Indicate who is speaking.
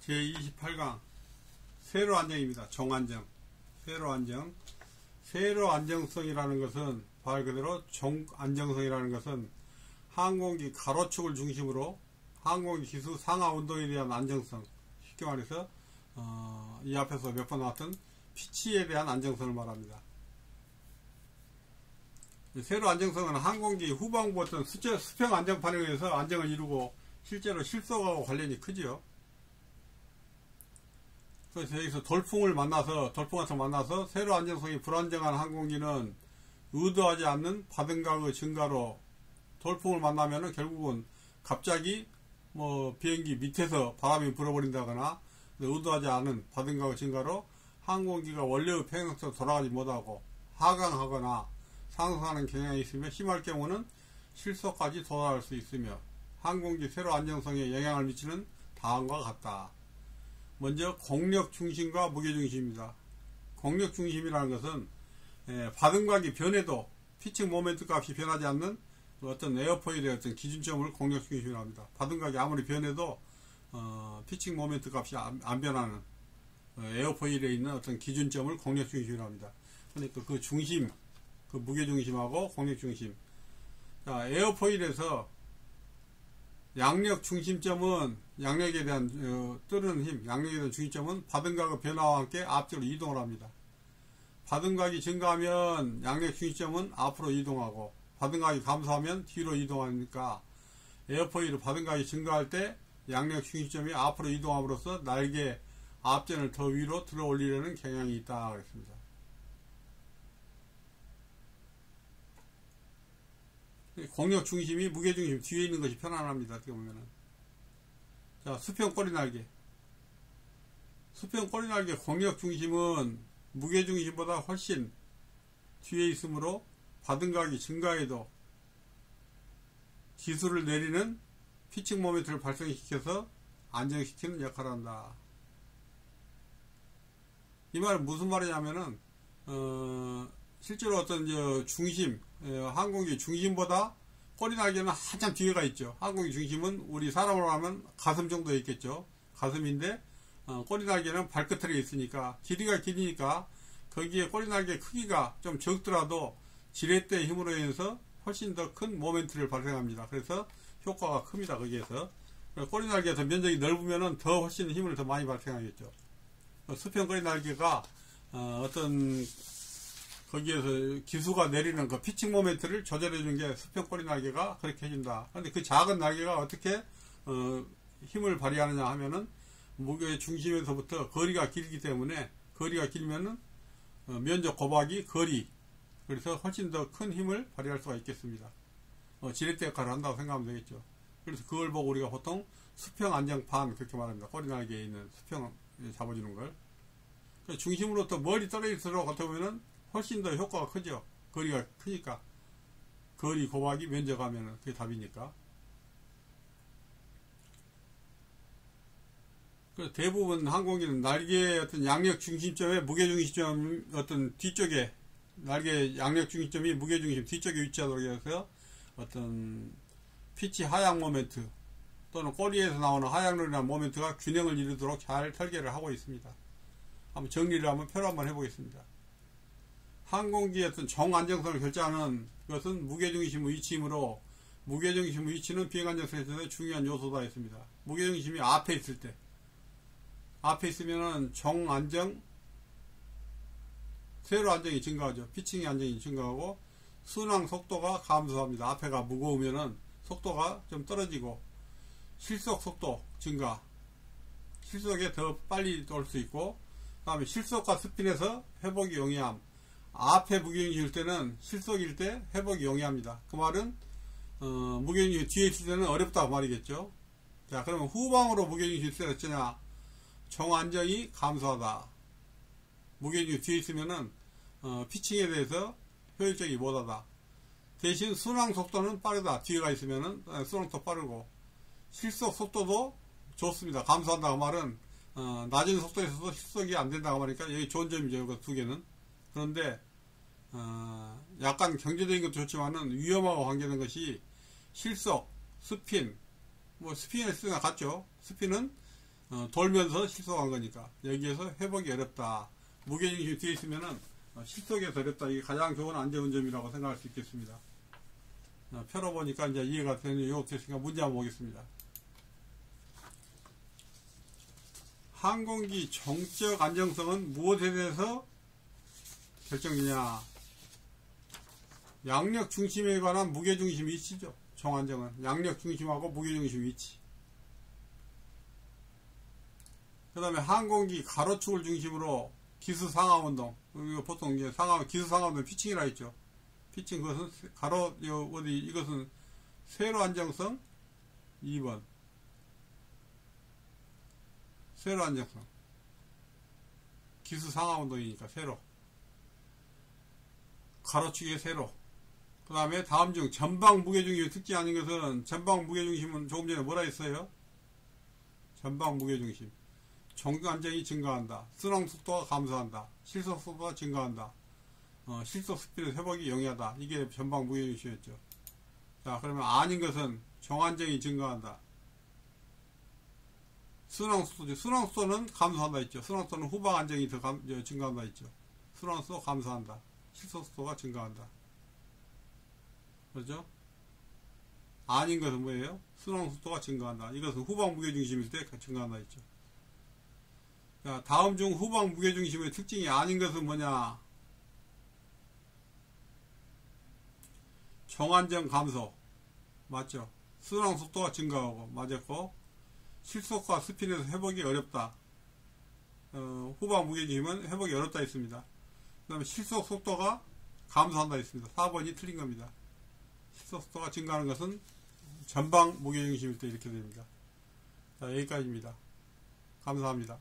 Speaker 1: 제28강 세로 안정입니다. 정안정, 세로 안정. 세로 안정성이라는 것은 말 그대로 정안정성이라는 것은 항공기 가로축을 중심으로 항공기 기수 상하 운동에 대한 안정성, 쉽게 말해서 이 앞에서 몇 번 나왔던 피치에 대한 안정성을 말합니다. 세로 안정성은 항공기 후방부 어떤 수평 안정판에 의해서 안정을 이루고 실제로 실속하고 관련이 크지요. 그래서 여기서 돌풍에서 만나서 세로 안정성이 불안정한 항공기는 의도하지 않는 바등각의 증가로 돌풍을 만나면은 결국은 갑자기 비행기 밑에서 바람이 불어버린다거나 의도하지 않은 바등각의 증가로 항공기가 원래의 평형성으로 돌아가지 못하고 하강하거나 상승하는 경향이 있으며 심할 경우는 실속까지 도달할 수 있으며 항공기 세로 안정성에 영향을 미치는 다음과 같다. 먼저 공력 중심과 무게 중심입니다. 공력 중심이라는 것은 바등각이 변해도 피칭 모멘트 값이 변하지 않는 어떤 에어포일의 어떤 기준점을 공력 중심이라고 합니다. 바등각이 아무리 변해도 피칭 모멘트 값이 안 변하는 에어포일에 있는 어떤 기준점을 공력 중심이라고 합니다. 그러니까 그 중심, 그 무게 중심하고 공력 중심. 자, 에어포일에서 양력 중심점은 양력에 대한 뜨는 힘, 양력에 대한 중심점은 바등각의 변화와 함께 앞뒤로 이동을 합니다. 바등각이 증가하면 양력 중심점은 앞으로 이동하고 바등각이 감소하면 뒤로 이동하니까 에어포일은 바등각이 증가할 때 양력 중심점이 앞으로 이동함으로써 날개 앞전을 더 위로 들어 올리려는 경향이 있다 그랬습니다. 공력 중심이 무게 중심 뒤에 있는 것이 편안합니다. 어떻게 보면은. 자, 수평 꼬리 날개. 수평 꼬리 날개 공력 중심은 무게 중심보다 훨씬 뒤에 있으므로 바등각이 증가해도 기수를 내리는 피칭 모멘트를 발생시켜서 안정시키는 역할을 한다. 이 말은 무슨 말이냐면은 실제로 어떤 중심, 항공기 중심보다 꼬리 날개는 한참 뒤에가 있죠. 항공기 중심은 우리 사람으로 하면 가슴 정도에 있겠죠. 가슴인데 꼬리 날개는 발끝에 있으니까 길이가 길이니까 거기에 꼬리 날개 크기가 좀 적더라도 지렛대 힘으로 인해서 훨씬 더 큰 모멘트를 발생합니다. 그래서 효과가 큽니다. 거기에서 꼬리 날개에서 면적이 넓으면은 더 훨씬 힘을 더 많이 발생하겠죠. 수평 꼬리 날개가 어떤 거기에서 기수가 내리는 그 피칭 모멘트를 조절해 준 게 수평 꼬리 날개가 그렇게 해준다. 그런데 그 작은 날개가 어떻게 힘을 발휘하느냐 하면은 무게 중심에서부터 거리가 길기 때문에 거리가 길면은 면적 곱하기 거리, 그래서 훨씬 더 큰 힘을 발휘할 수가 있겠습니다. 지렛대 역할을 한다고 생각하면 되겠죠. 그래서 그걸 보고 우리가 보통 수평 안정판 그렇게 말합니다. 꼬리 날개에 있는 수평 잡아주는 걸. 중심으로부터 멀리 떨어질수록 어떻게 보면은 훨씬 더 효과가 크죠. 거리가 크니까. 거리 곱하기 면적 하면은 그게 답이니까. 그래서 대부분 항공기는 날개의 어떤 양력 중심점에 무게 중심점 어떤 뒤쪽에 날개 양력 중심점이 무게 중심 뒤쪽에 위치하도록 해서 어떤 피치 하향 모멘트 또는 꼬리에서 나오는 하향론이라는 모멘트가 균형을 이루도록 잘 설계를 하고 있습니다. 한번 정리를 한번 표로 한번 해보겠습니다. 항공기의 어떤 정안정성을 결정하는 것은 무게중심 위치이므로 무게중심 위치는 비행안정성에 있어서 중요한 요소다 했습니다. 무게중심이 앞에 있을 때, 앞에 있으면은 정안정, 세로 안정이 증가하죠. 피칭의 안정이 증가하고 순항 속도가 감소합니다. 앞에가 무거우면은 속도가 좀 떨어지고 실속 속도 증가, 실속에 더 빨리 돌 수 있고, 그 다음에 실속과 스핀에서 회복이 용이함. 앞에 무게중심일 때는 실속일 때 회복이 용이합니다. 그 말은 무게중심이 뒤에 있을 때는 어렵다고 말이겠죠. 자, 그러면 후방으로 무게중심이 있을 때는 어쩌냐? 정안정이 감소하다. 무게중심이 뒤에 있으면은 피칭에 대해서 효율적이 못하다. 대신 순항 속도는 빠르다. 뒤에가 있으면은 순항도 빠르고 실속 속도도 좋습니다. 감소한다고 말은 낮은 속도에서도 실속이 안 된다고 말하니까 여기 좋은 점이죠. 이거 두 개는. 그런데 약간 경제적인 것도 좋지만은 위험하고 관계된 것이 실속, 스핀, 스핀의 수가 같죠. 스핀은 돌면서 실속한 거니까. 여기에서 회복이 어렵다. 무게중심이 뒤에 있으면은 실속에서 어렵다. 이게 가장 좋은 안전운전이라고 생각할 수 있겠습니다. 표로 보니까 이제 이해가 되는 요 됐으니까 문제 한번 보겠습니다. 항공기 정적 안정성은 무엇에 대해서 결정되냐? 양력 중심에 관한 무게중심 위치죠. 정안정은 양력 중심하고 무게중심 위치. 그 다음에 항공기 가로축을 중심으로 기수 상하운동. 보통 이제 기수 상하운동 피칭이라 했죠. 피칭 그것은 이것은 세로 안정성 2번. 세로 안정성. 기수 상하운동이니까 세로. 가로축의 세로. 그 다음에 다음 중 전방 무게중심의 특징이 아닌 것은, 전방 무게중심은 조금 전에 뭐라 했어요? 전방 무게중심. 정안정이 증가한다. 순항 속도가 감소한다. 실속 속도가 증가한다. 실속 스피드 회복이 용이하다. 이게 전방 무게중심이었죠. 자, 그러면 아닌 것은 정안정이 증가한다. 순항 속도죠. 순항 속도는 감소한다 했죠. 순항 속도는 후방 안정이 더 증가한다 했죠. 순항 속도 감소한다. 실속 속도가 증가한다. 그렇죠? 아닌 것은 뭐예요? 순항 속도가 증가한다. 이것은 후방 무게중심일 때 증가한다 했죠. 자, 다음 중 후방 무게중심의 특징이 아닌 것은 뭐냐? 정안정 감소. 맞죠? 순항 속도가 증가하고, 맞았고, 실속과 스피드에서 회복이 어렵다. 후방 무게중심은 회복이 어렵다 했습니다. 그 다음에 실속 속도가 감소한다 했습니다. 4번이 틀린 겁니다. 실속 속도가 증가하는 것은 전방 무게중심일 때 이렇게 됩니다. 자, 여기까지입니다. 감사합니다.